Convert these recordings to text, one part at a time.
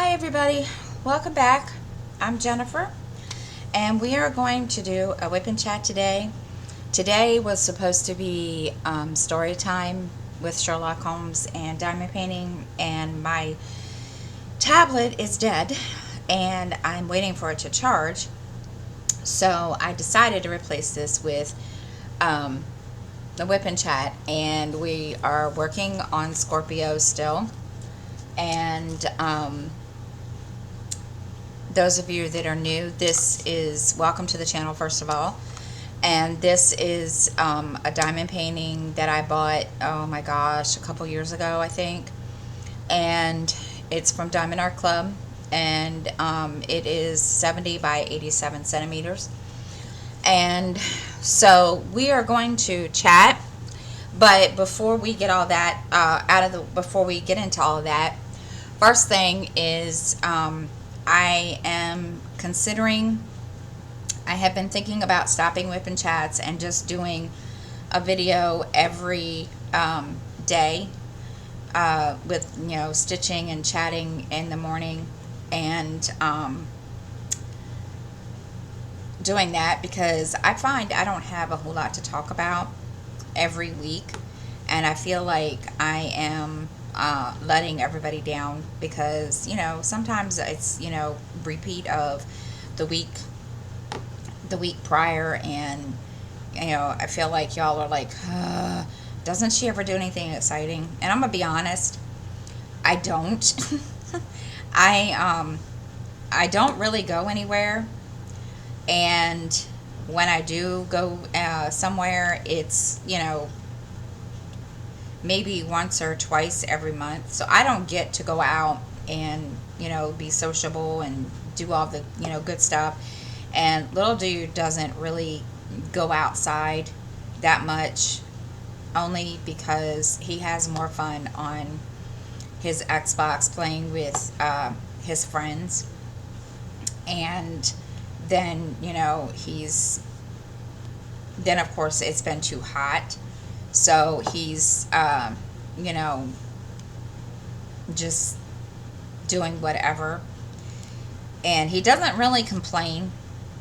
Hi everybody, welcome back. I'm Jennifer and we are going to do a whip and chat today. Today was supposed to be story time with Sherlock Holmes and diamond painting, and my tablet is dead and I'm waiting for it to charge. So I decided to replace this with um, the whip and chat, and we are working on Scorpio still. And those of you that are new, this is welcome to the channel first of all. And this is a diamond painting that I bought, oh my gosh, a couple years ago I think. And it's from Diamond Art Club, and it is 70 by 87 centimeters. And so we are going to chat, but before we get all that before we get into all of that, first thing is I have been thinking about stopping whip and chats and just doing a video every day with, stitching and chatting in the morning, and doing that because I find I don't have a whole lot to talk about every week, and I feel like I am letting everybody down because sometimes it's repeat of the week prior, and I feel like y'all are like, doesn't she ever do anything exciting? And I'm gonna be honest, I don't. I don't really go anywhere, and when I do go somewhere, it's maybe once or twice every month. So I don't get to go out and be sociable and do all the good stuff. And little dude doesn't really go outside that much, only because he has more fun on his Xbox playing with his friends. And then then of course it's been too hot, so he's just doing whatever, and he doesn't really complain.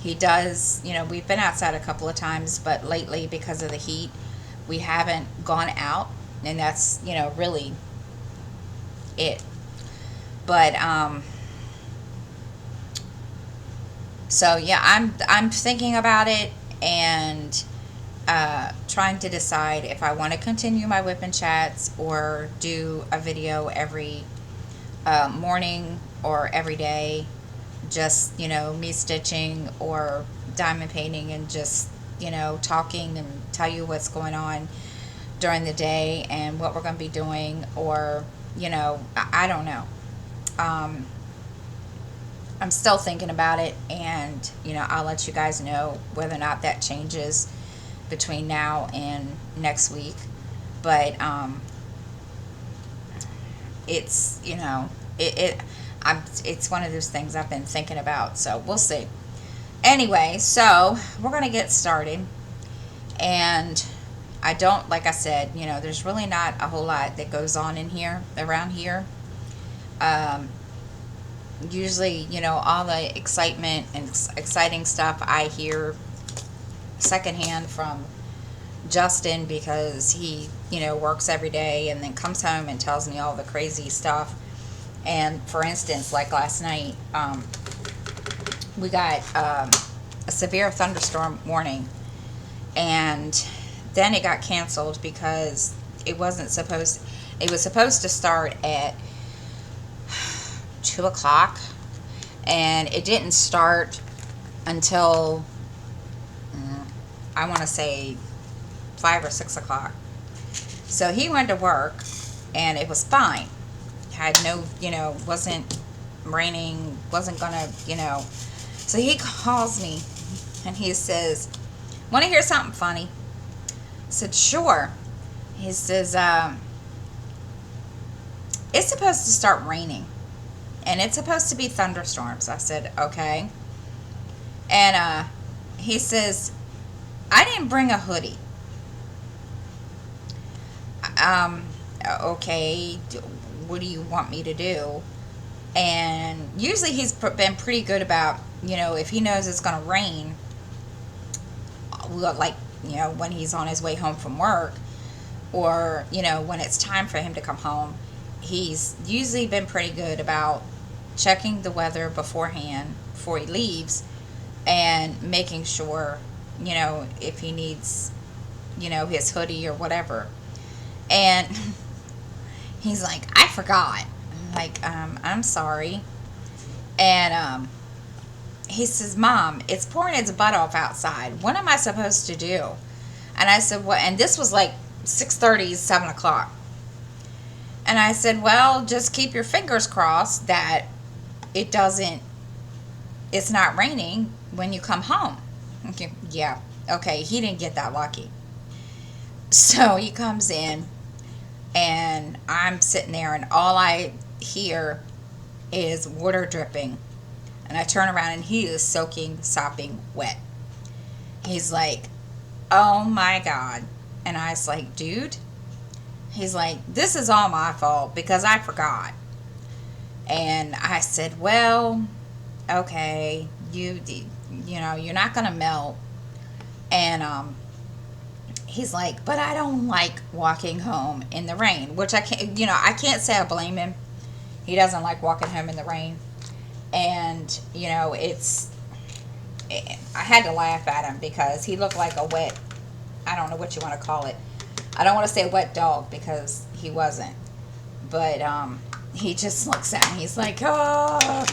He does, we've been outside a couple of times, but lately because of the heat we haven't gone out, and that's really it. But so yeah, I'm thinking about it and trying to decide if I want to continue my whip and chats or do a video every morning or every day, just me stitching or diamond painting and just talking and tell you what's going on during the day and what we're going to be doing, or I don't know. I'm still thinking about it, and I'll let you guys know whether or not that changes between now and next week. But it's it's one of those things I've been thinking about, so we'll see. Anyway, so we're gonna get started, and I don't, like I said, there's really not a whole lot that goes on in here around here. Usually, all the excitement and exciting stuff I hear secondhand from Justin, because he works every day and then comes home and tells me all the crazy stuff. And for instance, like last night, we got a severe thunderstorm warning, and then it got canceled because it was supposed to start at 2 o'clock, and it didn't start until I want to say 5 or 6 o'clock. So he went to work and it was fine, had no wasn't raining, wasn't gonna so he calls me and he says, want to hear something funny? I said, sure. He says, it's supposed to start raining and it's supposed to be thunderstorms. I said, okay. And he says, I didn't bring a hoodie. Okay, what do you want me to do? And usually he's been pretty good about, if he knows it's going to rain, like, when he's on his way home from work, or, when it's time for him to come home, he's usually been pretty good about checking the weather beforehand before he leaves, and making sure, if he needs, his hoodie or whatever. And he's like, I forgot. I'm like, I'm sorry. And he says, Mom, it's pouring its butt off outside. What am I supposed to do? And I said, what? And this was like 6:30, 7 o'clock. And I said, well, just keep your fingers crossed that it's not raining when you come home. Okay, yeah, okay, he didn't get that lucky. So he comes in, and I'm sitting there, and all I hear is water dripping. And I turn around, and he is sopping wet. He's like, oh my God. And I was like, dude, he's like, this is all my fault because I forgot. And I said, well, okay, you're not going to melt. And he's like, but I don't like walking home in the rain, which I can't say I blame him. He doesn't like walking home in the rain. And, I had to laugh at him because he looked like a wet, I don't know what you want to call it. I don't want to say wet dog because he wasn't. But he just looks at me. He's like, oh,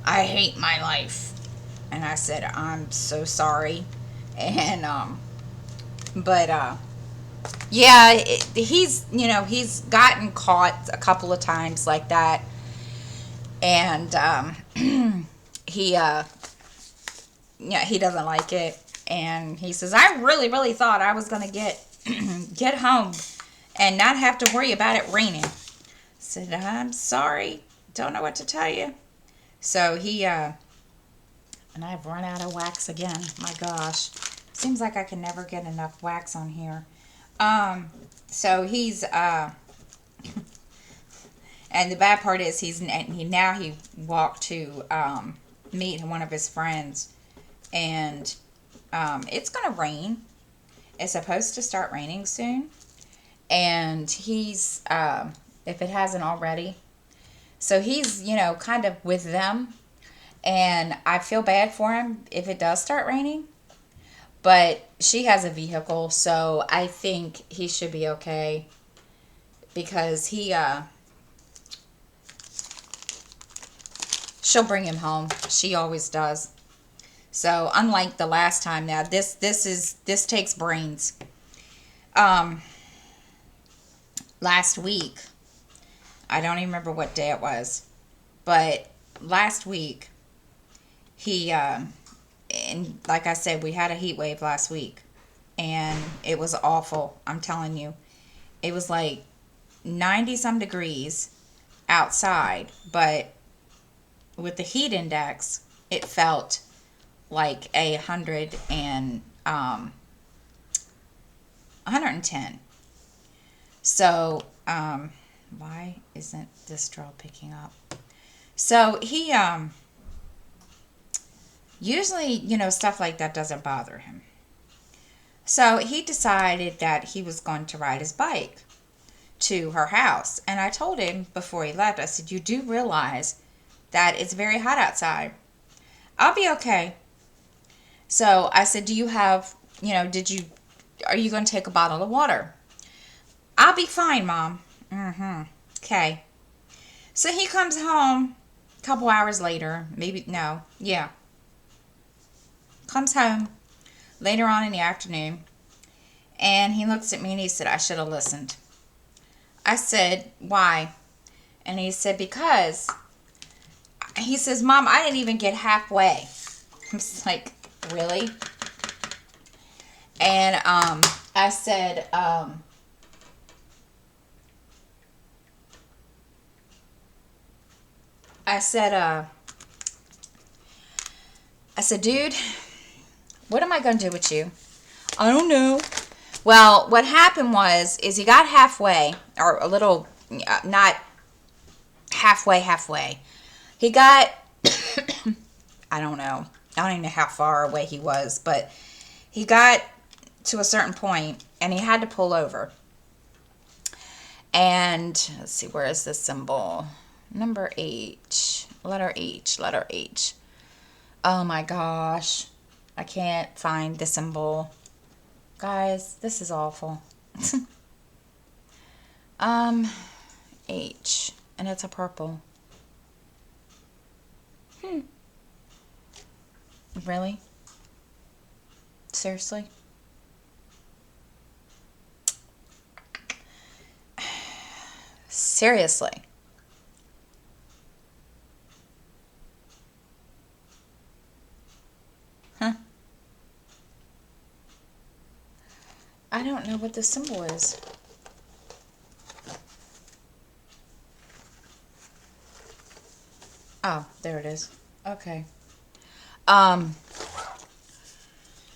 I hate my life. And I said, I'm so sorry. And, yeah, he's gotten caught a couple of times like that. And he doesn't like it. And he says, I really, really thought I was going to get home and not have to worry about it raining. I said, I'm sorry. Don't know what to tell you. So he, and I've run out of wax again. My gosh. Seems like I can never get enough wax on here. So he's, and the bad part is he walked to meet one of his friends, and it's gonna rain. It's supposed to start raining soon, and he's if it hasn't already, so he's kind of with them, and I feel bad for him if it does start raining. But she has a vehicle, so I think he should be okay because she'll bring him home. She always does. So unlike the last time, now this takes brains. Last week, I don't even remember what day it was, but last week he and like I said, we had a heat wave last week, and it was awful. I'm telling you, it was like 90 some degrees outside, but with the heat index, it felt like 110. So, why isn't this drill picking up? So he, usually, stuff like that doesn't bother him. So he decided that he was going to ride his bike to her house. And I told him before he left, I said, you do realize that it's very hot outside. I'll be okay. So I said, do you have, are you going to take a bottle of water? I'll be fine, Mom. Okay. So he comes home a couple hours later. Comes home later on in the afternoon. And he looks at me and he said, I should have listened. I said, why? And he said, because. He says, Mom, I didn't even get halfway. I'm just like, really? And I said, dude, what am I going to do with you? I don't know. Well, what happened is he got halfway, or a little, not halfway. He got, I don't know. I don't even know how far away he was, but he got to a certain point and he had to pull over. And let's see, where is this symbol? Number H. Letter H. Letter H. Oh my gosh. I can't find the symbol. Guys, this is awful. H. And it's a purple. Really? Seriously? Seriously? Huh? I don't know what the symbol is. Oh, there it is. Okay.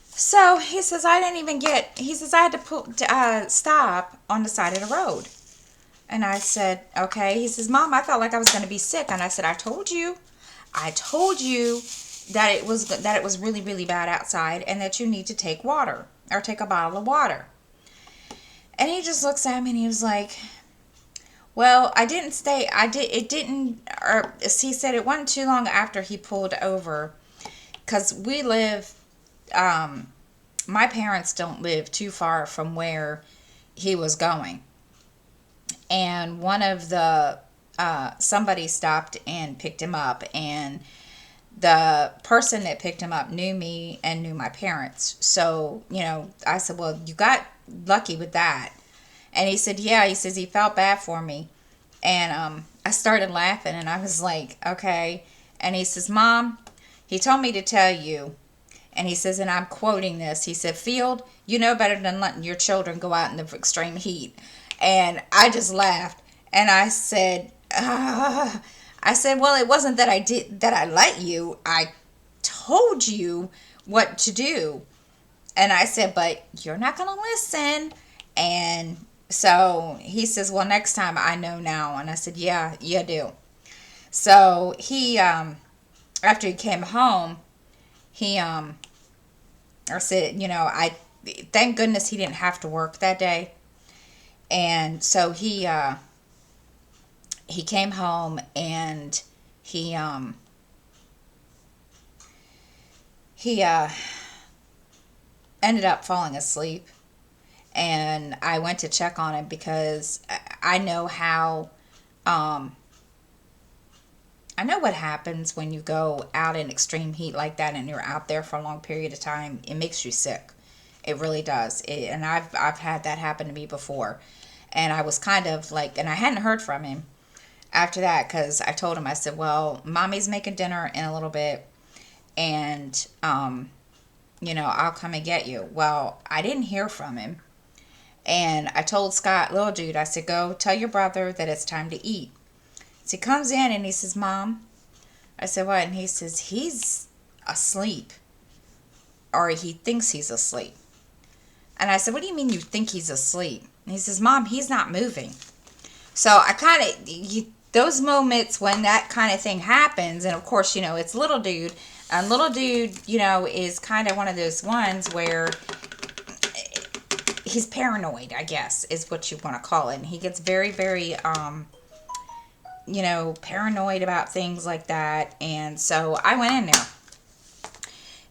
So he says, I didn't even get, he says, I had to stop on the side of the road. And I said, okay. He says, Mom, I felt like I was going to be sick. And I said, I told you that it was really, really bad outside and that you need to take water or take a bottle of water. And he just looks at me and he was like, well, I didn't stay. Or he said it wasn't too long after he pulled over, because we live, my parents don't live too far from where he was going. And one of the, somebody stopped and picked him up, and the person that picked him up knew me and knew my parents. So, I said, well, you got lucky with that. And he said, yeah. He says he felt bad for me. And I started laughing, and I was like, okay. And he says, Mom, he told me to tell you. And he says, and I'm quoting this, he said, Field, you know better than letting your children go out in the extreme heat. And I just laughed. And I said, well, it wasn't that I let you. I told you what to do. And I said, but you're not going to listen. And so he says, well, next time I know now. And I said, yeah, you do. So he, after he came home, I said, thank goodness he didn't have to work that day. And so he came home and he ended up falling asleep. And I went to check on him because I know how, I know what happens when you go out in extreme heat like that and you're out there for a long period of time. It makes you sick. It really does. And I've had that happen to me before. And I was kind of like, and I hadn't heard from him after that, because I told him, I said, well, Mommy's making dinner in a little bit, and, I'll come and get you. Well, I didn't hear from him. And I told Scott, little dude, I said, go tell your brother that it's time to eat. So he comes in and he says, Mom. I said, what? And he says, he's asleep. Or he thinks he's asleep. And I said, what do you mean you think he's asleep? And he says, Mom, he's not moving. So I kind of, those moments when that kind of thing happens, and of course, it's little dude. And little dude, is kind of one of those ones where he's paranoid, I guess, is what you want to call it. And he gets very, very, paranoid about things like that. And so I went in there.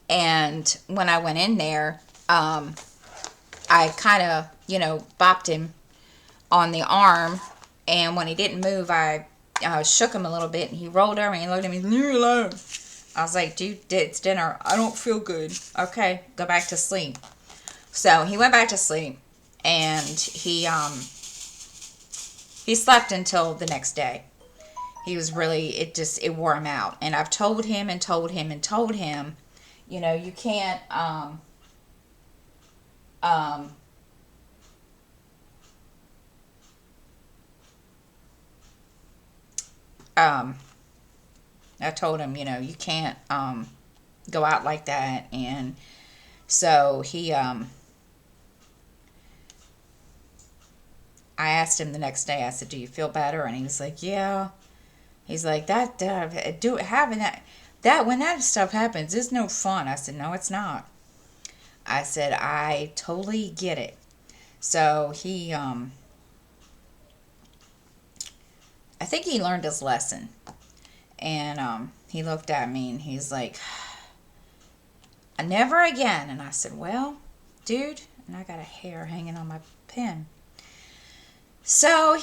And when I went in there, I kind of, bopped him on the arm. And when he didn't move, I shook him a little bit. And he rolled over and he looked at me, leave me alone. I was like, dude, it's dinner. I don't feel good. Okay, go back to sleep. So he went back to sleep. And he slept until the next day. He was really, it wore him out. And I've told him, you can't, I told him, you can't, go out like that. And so he, I asked him the next day, I said, do you feel better? And he was like, yeah. He's like, having that when that stuff happens, it's no fun. I said, no, it's not. I said, I totally get it. So I think he learned his lesson. And he looked at me and he's like, never again. And I said, well, dude, and I got a hair hanging on my pen. So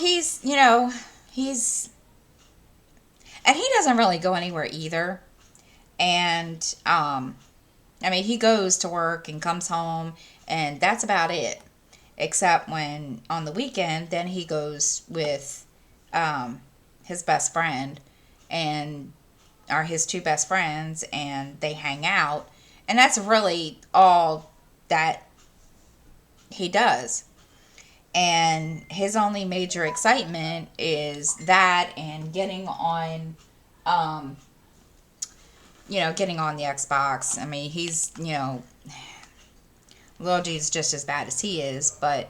and he doesn't really go anywhere either. And, I mean, he goes to work and comes home, and that's about it. Except when on the weekend, then he goes with his best friend, and are his two best friends, and they hang out. And that's really all that he does. And his only major excitement is that and getting on getting on the Xbox. I mean, he's, little dude's just as bad as he is, but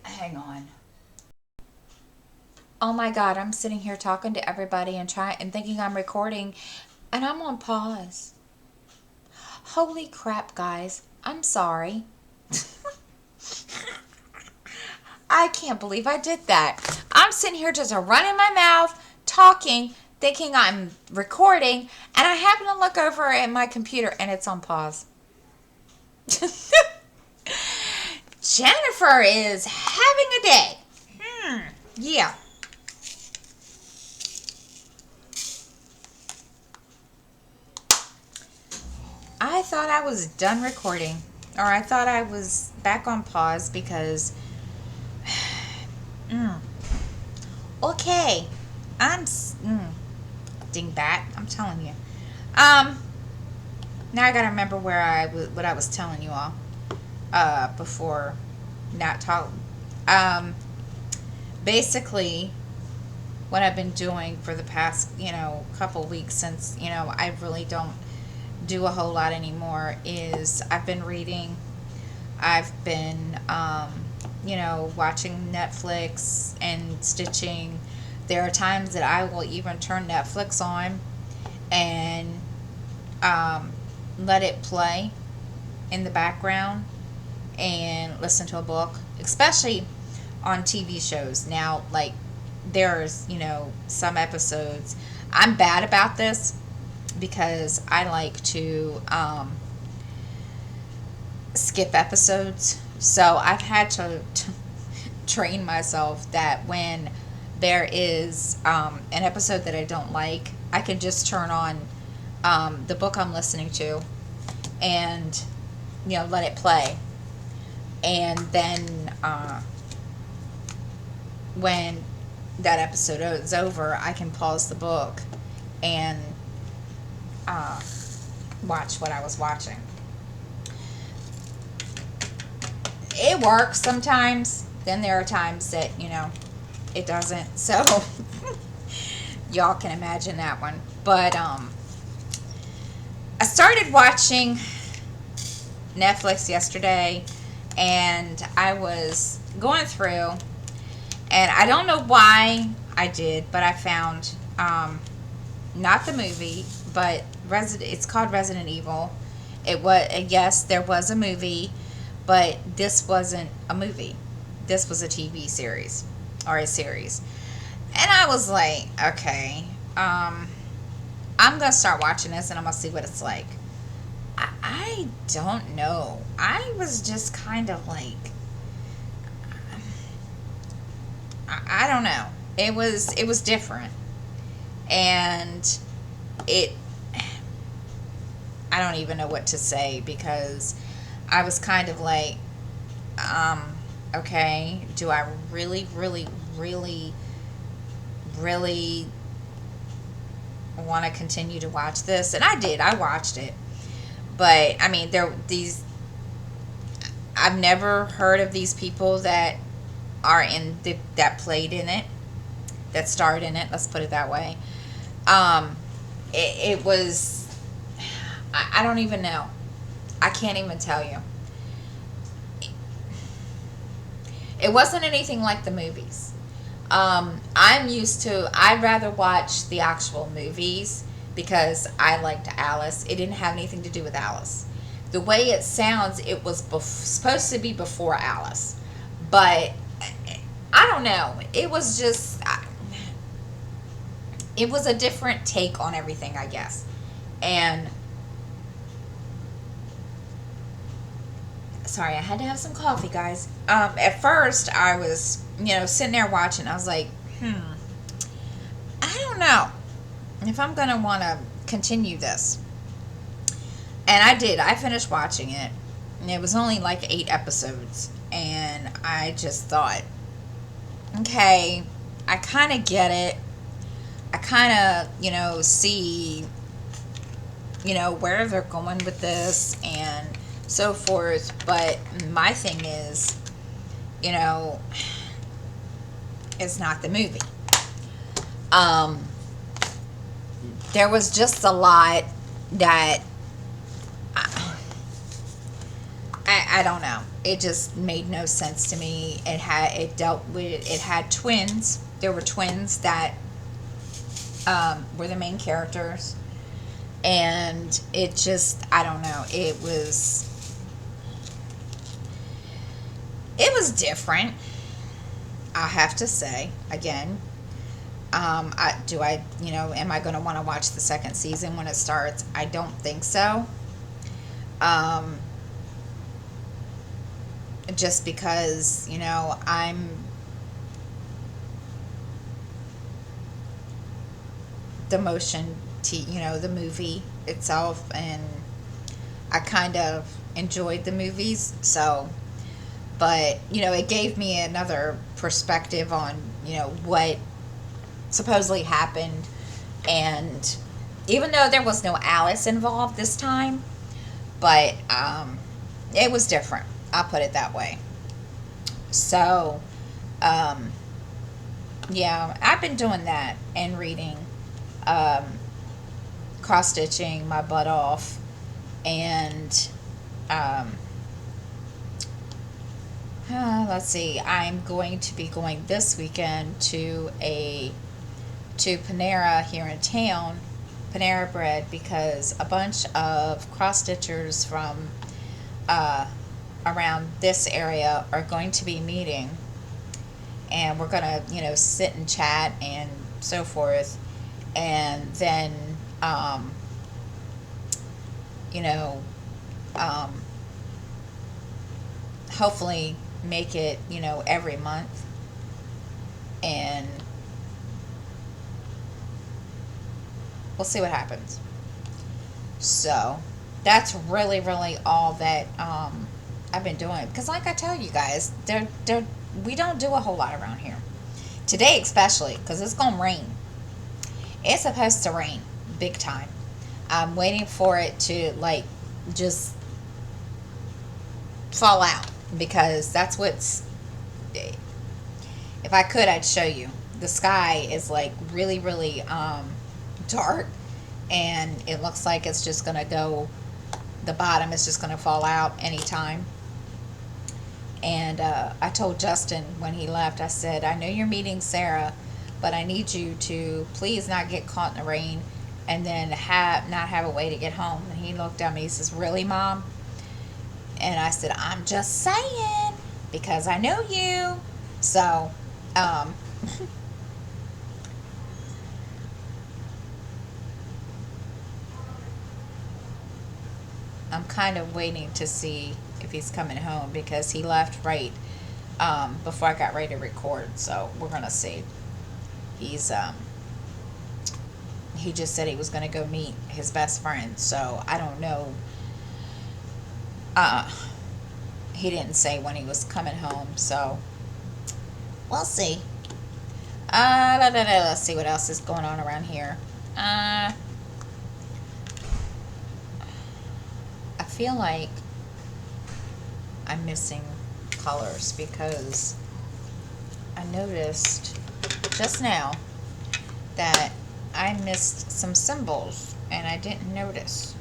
hang on. Oh my God, I'm sitting here talking to everybody and thinking I'm recording, and I'm on pause. Holy crap, guys. I'm sorry. I can't believe I did that. I'm sitting here just running my mouth, talking, thinking I'm recording, and I happen to look over at my computer and it's on pause. Jennifer is having a day. Yeah. I thought I was done recording, or I thought I was back on pause because okay, dingbat, I'm telling you. Now I gotta remember what I was telling you all before not talk. Basically, what I've been doing for the past couple weeks, since I really don't do a whole lot anymore, is I've been reading. I've been watching Netflix and stitching. There are times that I will even turn Netflix on and let it play in the background and listen to a book, especially on TV shows. Now, like, there's some episodes, I'm bad about this because I like to skip episodes. So I've had to train myself that when there is an episode that I don't like, I can just turn on the book I'm listening to and let it play. And then when that episode is over, I can pause the book and watch what I was watching. It works sometimes. Then there are times that it doesn't. So y'all can imagine that one. But I started watching Netflix yesterday, and I was going through, and I don't know why I did, but I found not the movie, but it's called Resident Evil. It was, yes, there was a movie, but this wasn't a movie. This was a TV series, or a series. And I was like, okay, I'm going to start watching this and I'm going to see what it's like. I don't know. I was just kind of like, I don't know. It was different. And I don't even know what to say, because I was kind of like, okay, do I really, really, really, really want to continue to watch this? And I did. I watched it. But, I mean, I've never heard of these people that are that played in it, that starred in it, let's put it that way. It was, I don't even know. I can't even tell you. It wasn't anything like the movies. I'd rather watch the actual movies because I liked Alice. It didn't have anything to do with Alice. The way it sounds, it was supposed to be before Alice. But I don't know. It was just, it was a different take on everything, I guess. And sorry, I had to have some coffee, guys. At first, I was, sitting there watching. I was like, I don't know if I'm going to want to continue this. And I did. I finished watching it. And it was only like 8 episodes. And I just thought, okay, I kind of get it. I kind of, see, where they're going with this and so forth. But my thing is, it's not the movie. There was just a lot that I don't know. It just made no sense to me. It had twins. There were twins that were the main characters, and it just, I don't know. It was different, I have to say. Again, am I going to want to watch the second season when it starts? I don't think so. Just because, I'm the the movie itself, and I kind of enjoyed the movies, so, but, it gave me another perspective on, what supposedly happened, and even though there was no Alice involved this time, but, it was different. I'll put it that way. So, yeah, I've been doing that and reading, cross-stitching my butt off, and, let's see, I'm going to be going this weekend to Panera here in town, Panera Bread, because a bunch of cross-stitchers from, around this area are going to be meeting, and we're going to sit and chat and so forth, and then hopefully make it every month, and we'll see what happens. So that's really all that I've been doing, because like I tell you guys, we don't do a whole lot around here. Today especially, because it's going to rain. It's supposed to rain big time. I'm waiting for it to just fall out, because that's what's, if I could, I'd show you. The sky is really dark, and it looks like it's just going to go, the bottom is just going to fall out anytime. And I told Justin when he left, I said, I know you're meeting Sarah, but I need you to please not get caught in the rain and then not have a way to get home. And he looked at me, he says, really, Mom? And I said, I'm just saying, because I know you. So, I'm kind of waiting to see if he's coming home, because he left right before I got ready to record. So we're gonna see. He's he just said he was gonna go meet his best friend. So I don't know. He didn't say when he was coming home. So we'll see. Let's see what else is going on around here. I feel like I'm missing colors, because I noticed just now that I missed some symbols and I didn't notice.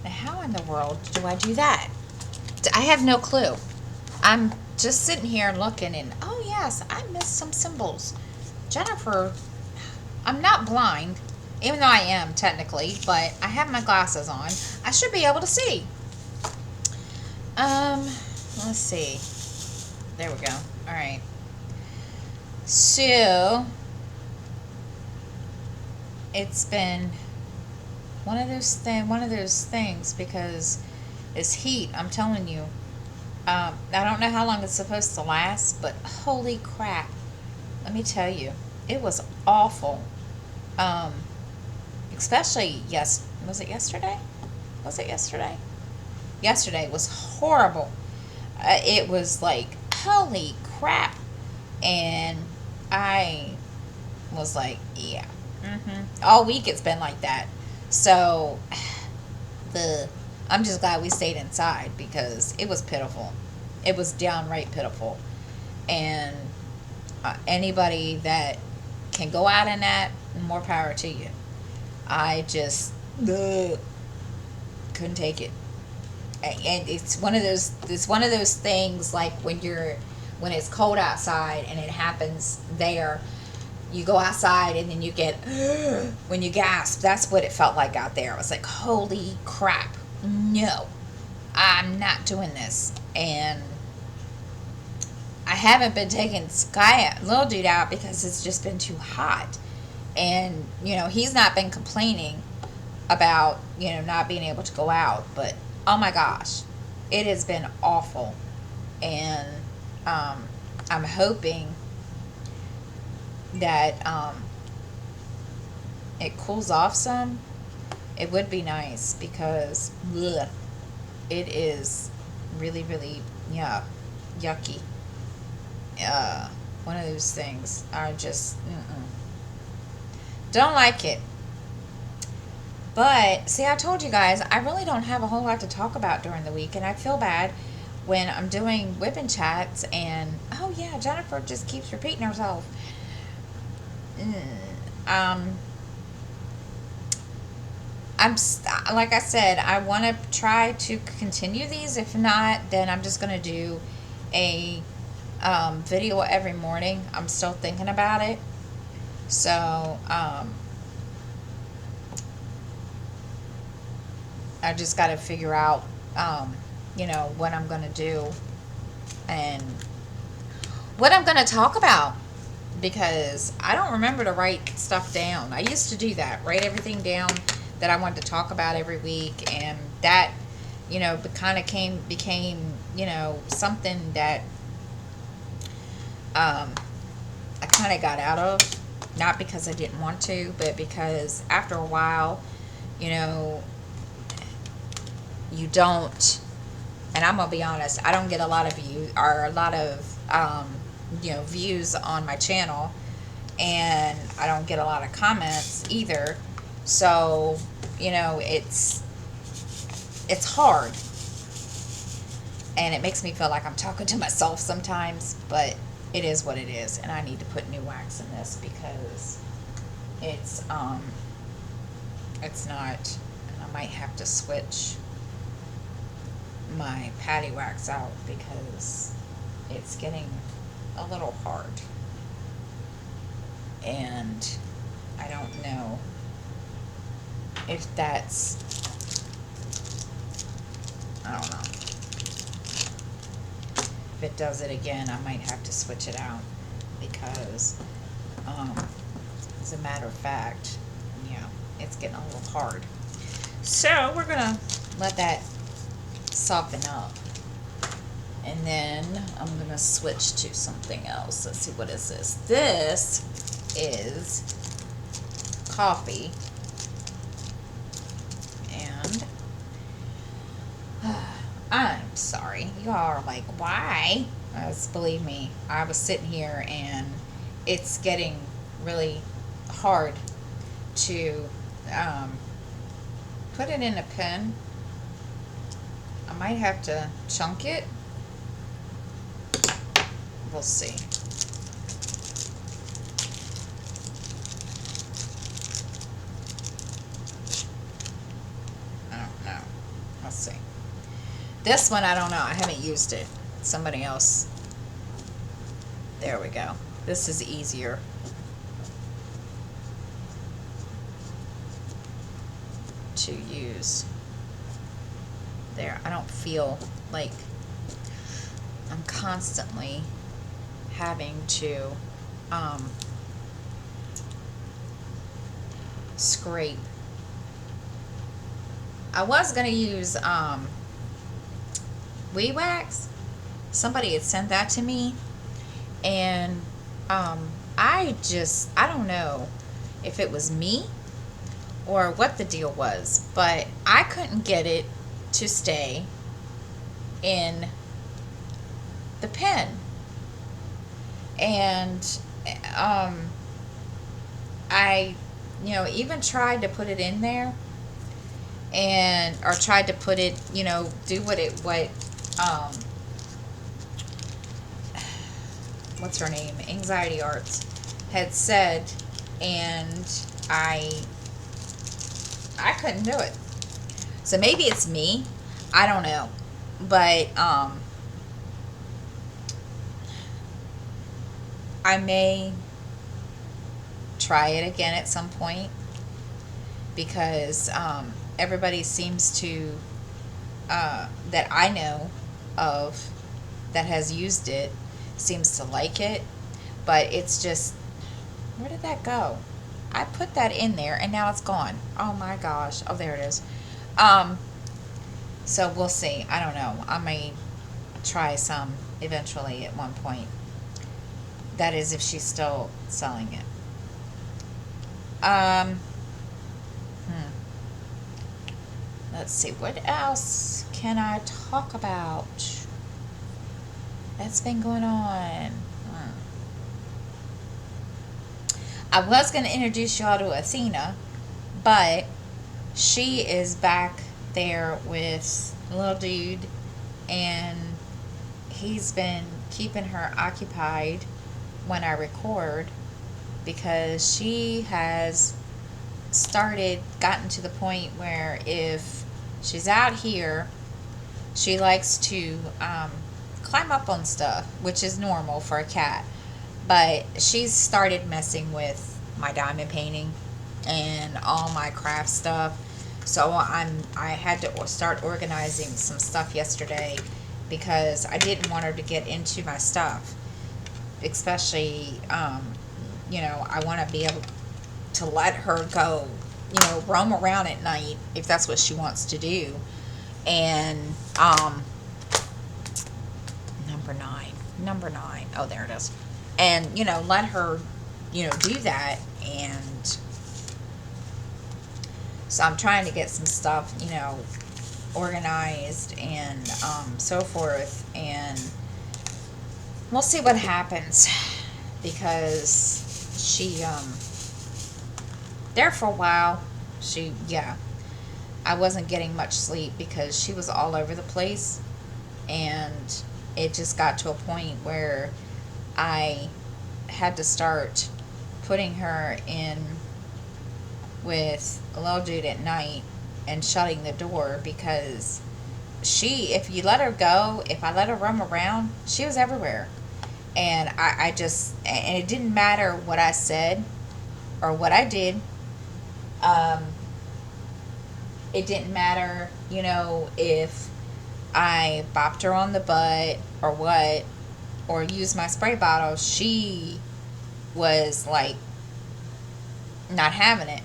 Now, how in the world do I do that? I have no clue. I'm just sitting here looking and, oh yes, I missed some symbols. Jennifer, I'm not blind, even though I am technically, but I have my glasses on. I should be able to see. Let's see. There we go. All right. So it's been one of those things because this heat, I'm telling you. I don't know how long it's supposed to last, but holy crap. Let me tell you, it was awful. Especially, was it yesterday? Was it yesterday? Yesterday was horrible. It was like, holy crap. And I was like, yeah. All week it's been like that. So, I'm just glad we stayed inside because it was pitiful. It was downright pitiful. And anybody that can go out in that, more power to you. I just couldn't take it. And it's one of those things like when it's cold outside and it happens there, you go outside and then you get when you gasp. That's what it felt like out there. It was like, holy crap, no, I'm not doing this. And I haven't been taking little dude out because it's just been too hot. And he's not been complaining about not being able to go out, but oh my gosh, it has been awful. And I'm hoping that it cools off some. It would be nice because it is really, really yucky. One of those things are just don't like it. But see, I told you guys I really don't have a whole lot to talk about during the week, and I feel bad when I'm doing Wip and Chats and oh yeah, Jennifer just keeps repeating herself. I'm like I said, I want to try to continue these. If not, then I'm just going to do a video every morning. I'm still thinking about it. So I just got to figure out what I'm going to do and what I'm going to talk about, because I don't remember to write stuff down. I used to do that, write everything down that I wanted to talk about every week, and that kind of became something that I kind of got out of, not because I didn't want to, but because after a while you don't, and I'm gonna be honest, I don't get a lot of views on my channel, and I don't get a lot of comments either. So it's hard, and it makes me feel like I'm talking to myself sometimes, but it is what it is. And I need to put new wax in this because it's not, and I might have to switch my patty wax out because it's getting a little hard, and I don't know if that's, I don't know, if it does it again, I might have to switch it out because as a matter of fact, it's getting a little hard. So we're gonna let that soften up, and then I'm gonna switch to something else. Let's see, what is this? This is coffee, and I'm sorry, y'all are like, why? Believe me, I was sitting here and it's getting really hard to put it in a pen. I might have to chunk it. We'll see. I don't know. Let's see. This one, I don't know. I haven't used it. Somebody else There we go. This is easier to use. There, I don't feel like I'm constantly having to scrape. I was going to use weed wax. Somebody had sent that to me, and I don't know if it was me or what the deal was, but I couldn't get it to stay in the pen. And I even tried to put it in there, or tried to put it, do what what's her name, Anxiety Arts had said, and I couldn't do it. So maybe it's me, I don't know, but I may try it again at some point, because everybody seems to that I know of that has used it seems to like it, but it's just, where did that go? I put that in there and now it's gone. Oh my gosh. Oh, there it is. So we'll see. I don't know. I may try some eventually at one point. That is, if she's still selling it. Let's see. What else can I talk about that's been going on? I was going to introduce y'all to Athena, but she is back there with a little dude, and he's been keeping her occupied when I record, because she has gotten to the point where if she's out here, she likes to climb up on stuff, which is normal for a cat. But she's started messing with my diamond painting and all my craft stuff. So I had to start organizing some stuff yesterday, because I didn't want her to get into my stuff. Especially, I want to be able to let her go, roam around at night if that's what she wants to do. And number nine. Oh, there it is. And, let her, do that. And so I'm trying to get some stuff, organized and so forth. And we'll see what happens, because she, there for a while, I wasn't getting much sleep because she was all over the place. And it just got to a point where I had to start putting her in with a little dude at night and shutting the door, because if you let her go, if I let her roam around, she was everywhere. And and it didn't matter what I said or what I did. It didn't matter, if I bopped her on the butt or what, or used my spray bottle. She was like not having it.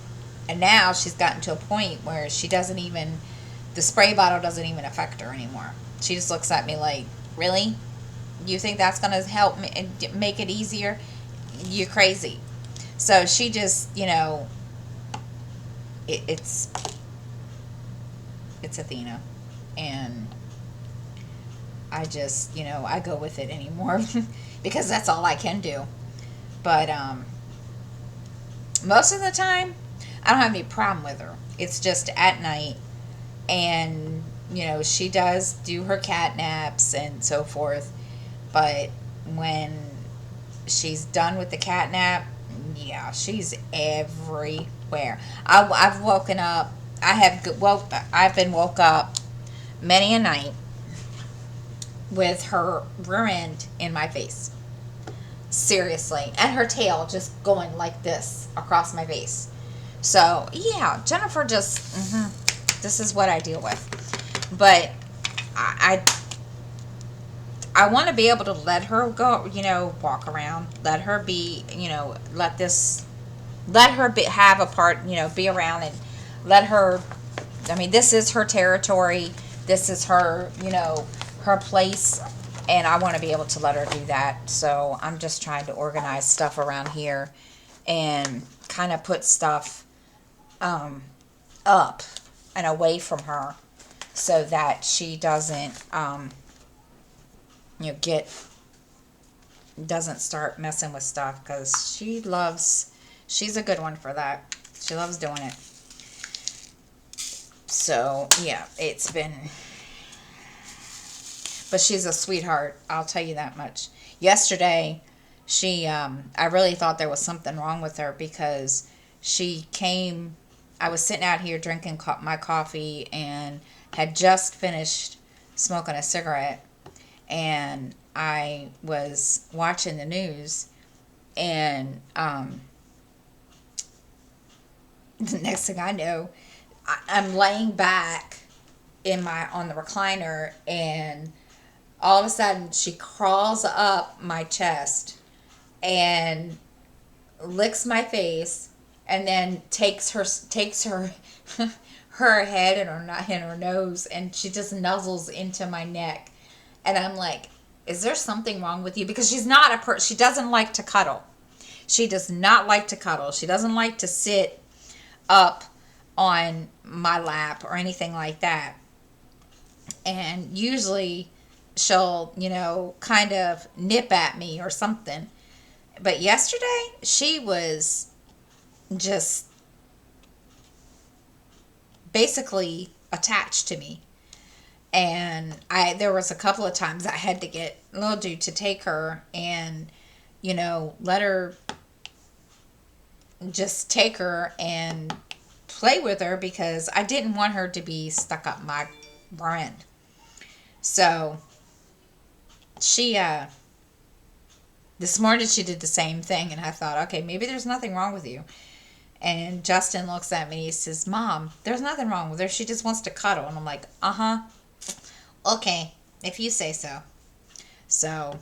And now she's gotten to a point where the spray bottle doesn't even affect her anymore. She just looks at me like, really? You think that's going to help me and make it easier? You're crazy. So she just, it's Athena. And I just, I go with it anymore because that's all I can do. But most of the time, I don't have any problem with her. It's just at night, and she does do her cat naps and so forth. But when she's done with the cat nap, yeah, she's everywhere. I've woken up. I've been woke up many a night with her rear end in my face. Seriously. And her tail just going like this across my face. So, yeah, Jennifer just, this is what I deal with. But I want to be able to let her go, walk around. Let her be, let her have a part, be around and let her, I mean, this is her territory. This is her, her place. And I want to be able to let her do that. So I'm just trying to organize stuff around here and kind of put stuff up and away from her so that she doesn't, doesn't start messing with stuff, because she's a good one for that. She loves doing it. So, yeah, it's been, but she's a sweetheart, I'll tell you that much. Yesterday, I really thought there was something wrong with her, because she came, I was sitting out here drinking my coffee and had just finished smoking a cigarette, and I was watching the news, and the next thing I know, I'm laying back on the recliner, and all of a sudden she crawls up my chest and licks my face, and then takes her her head and her nose, and she just nuzzles into my neck. And I'm like, is there something wrong with you? Because she's not she doesn't like to cuddle. She does not like to cuddle. She doesn't like to sit up on my lap or anything like that. And usually she'll, kind of nip at me or something. But yesterday, she was just basically attached to me. And there was a couple of times I had to get little dude to take her and, let her, just take her and play with her, because I didn't want her to be stuck up my rear end. So she, this morning she did the same thing, and I thought, okay, maybe there's nothing wrong with you. And Justin looks at me and he says, Mom, there's nothing wrong with her. She just wants to cuddle. And I'm like, okay, if you say so. So,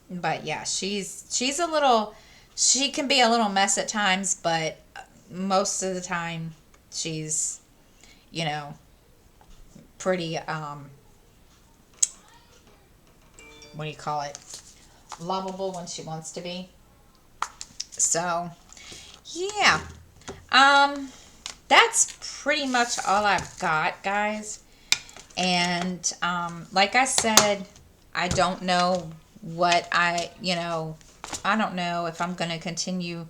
but yeah, she's a little, she can be a little mess at times, but most of the time she's, pretty, what do you call it? Lovable when she wants to be. So, yeah. That's pretty much all I've got, guys. And, like I said, I don't know what I don't know if I'm going to continue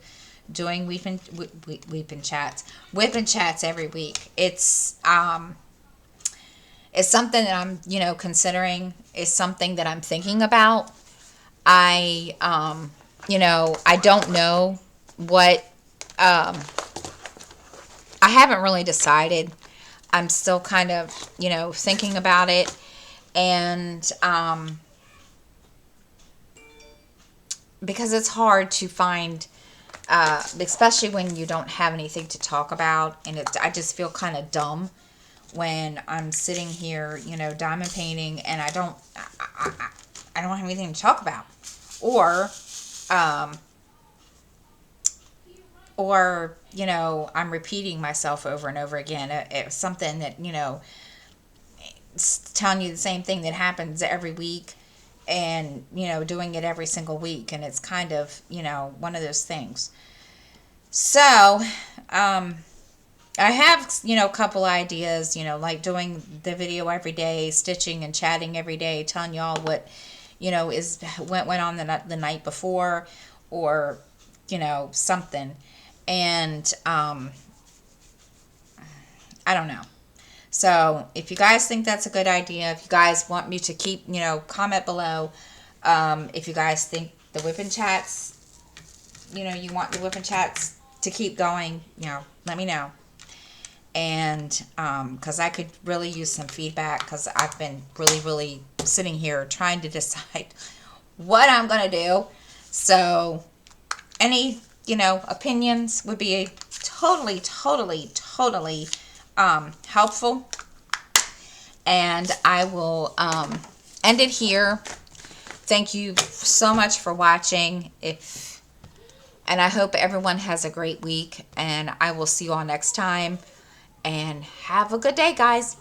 doing Wip and Chats every week. It's something that I'm, considering. It's something that I'm thinking about. I don't know what, I haven't really decided. I'm still kind of, thinking about it. And, because it's hard to find, especially when you don't have anything to talk about. And I just feel kind of dumb when I'm sitting here, diamond painting, and I don't have anything to talk about. Or, I'm repeating myself over and over again. It's something that, it's telling you the same thing that happens every week, and, doing it every single week. And it's kind of, one of those things. So, I have, a couple ideas, like doing the video every day, stitching and chatting every day, telling y'all what, went on the night before, or, something. And, I don't know. So if you guys think that's a good idea, if you guys want me to keep, comment below. If you guys think the Wip and Chats, you want the Wip and Chats to keep going, let me know. And, because I could really use some feedback, because I've been really, really sitting here trying to decide what I'm going to do. So any, opinions would be totally, totally, totally helpful. And I will end it here. Thank you so much for watching. And I hope everyone has a great week. And I will see you all next time. And have a good day, guys.